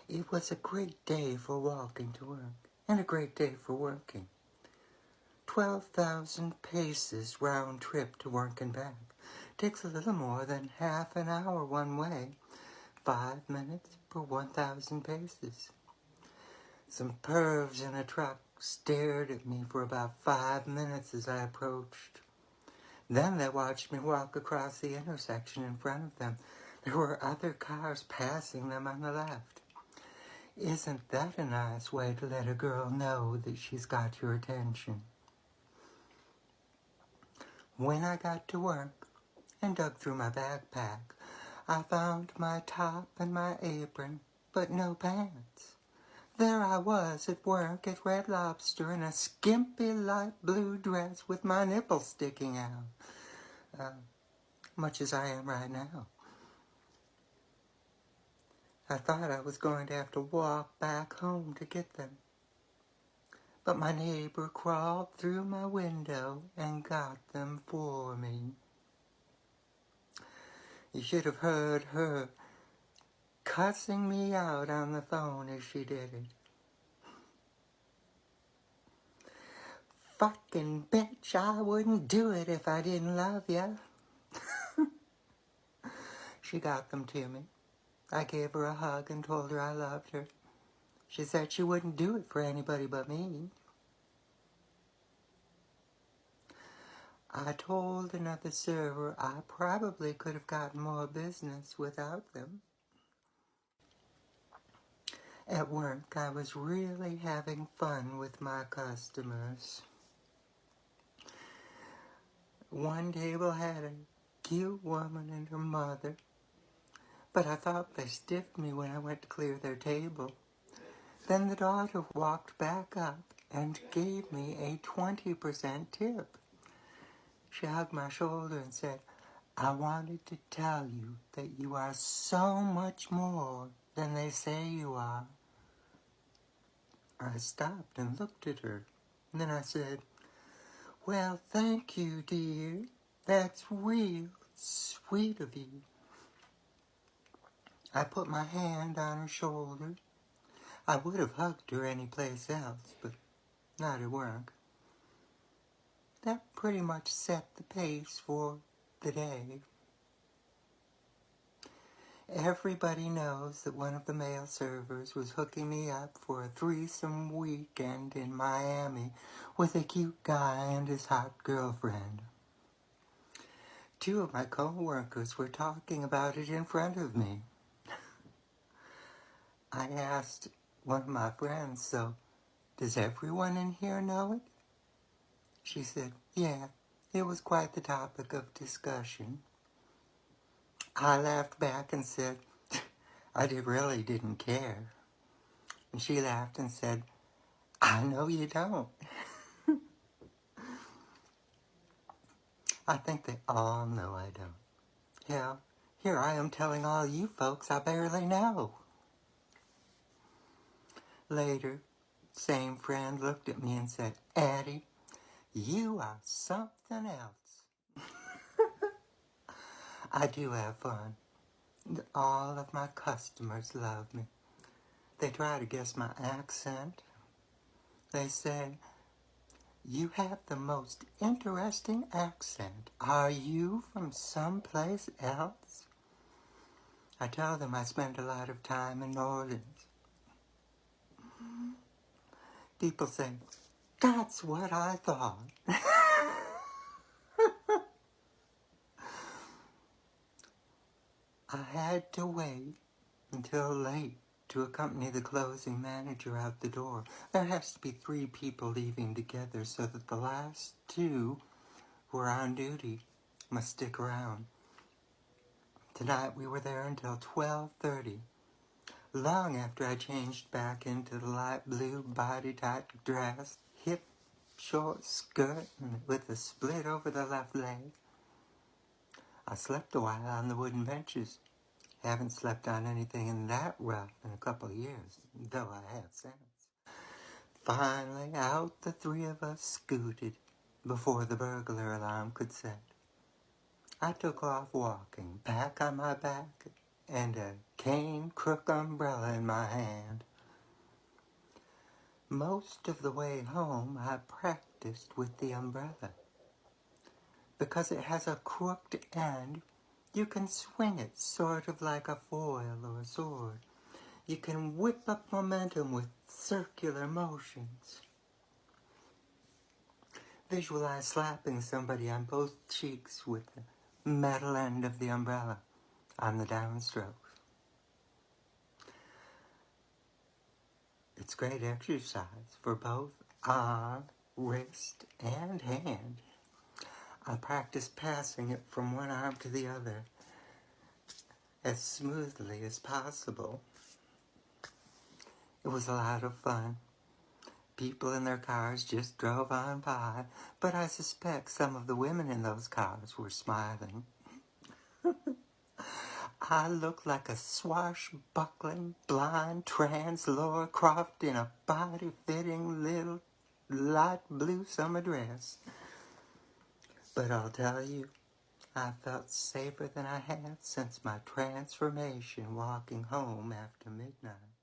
It was a great day for walking to work, and a great day for working. 12,000 paces round trip to work and back. Takes a little more than half an hour one way. 5 minutes per 1,000 paces. Some pervs in a truck stared at me for about 5 minutes as I approached. Then they watched me walk across the intersection in front of them. There were other cars passing them on the left. Isn't that a nice way to let a girl know that she's got your attention? When I got to work and dug through my backpack, I found my top and my apron, but no pants. There I was at work at Red Lobster in a skimpy light blue dress with my nipples sticking out, much as I am right now. I thought I was going to have to walk back home to get them. But my neighbor crawled through my window and got them for me. You should have heard her cussing me out on the phone as she did it. Fucking bitch, I wouldn't do it if I didn't love ya. She got them to me. I gave her a hug and told her I loved her. She said she wouldn't do it for anybody but me. I told another server I probably could have gotten more business without them. At work, I was really having fun with my customers. One table had a cute woman and her mother, but I thought they stiffed me when I went to clear their table. Then the daughter walked back up and gave me a 20% tip. She hugged my shoulder and said, I wanted to tell you that you are so much more than they say you are. I stopped and looked at her. And then I said, well, thank you, dear. That's real sweet of you. I put my hand on her shoulder. I would have hugged her anyplace else, but not at work. That pretty much set the pace for the day. Everybody knows that one of the male servers was hooking me up for a threesome weekend in Miami with a cute guy and his hot girlfriend. 2 of my co-workers were talking about it in front of me. I asked one of my friends, so does everyone in here know it? She said, yeah, it was quite the topic of discussion. I laughed back and said, I really didn't care. And she laughed and said, I know you don't. I think they all know I don't. Yeah, here I am telling all you folks I barely know. Later, same friend looked at me and said, Addie, you are something else. I do have fun. All of my customers love me. They try to guess my accent. They say, you have the most interesting accent. Are you from someplace else? I tell them I spent a lot of time in New Orleans. People say, that's what I thought. I had to wait until late to accompany the closing manager out the door. There has to be 3 people leaving together so that the last 2 who are on duty must stick around. Tonight we were there until 12:30, long after I changed back into the light blue body-type dress, hip short skirt with a split over the left leg. I slept a while on the wooden benches. Haven't slept on anything that rough in a couple of years, though I have since. Finally, out the 3 of us scooted before the burglar alarm could set. I took off walking, pack on my back, and a cane crook umbrella in my hand. Most of the way home, I practiced with the umbrella. Because it has a crooked end, you can swing it sort of like a foil or a sword. You can whip up momentum with circular motions. Visualize slapping somebody on both cheeks with the metal end of the umbrella on the downstroke. It's great exercise for both arm, wrist, and hand. I practice passing it from one arm to the other as smoothly as possible. It was a lot of fun. People in their cars just drove on by, but I suspect some of the women in those cars were smiling. I looked like a swashbuckling, blind, trans Laura Croft in a body-fitting little light blue summer dress. But I'll tell you, I felt safer than I had since my transformation walking home after midnight.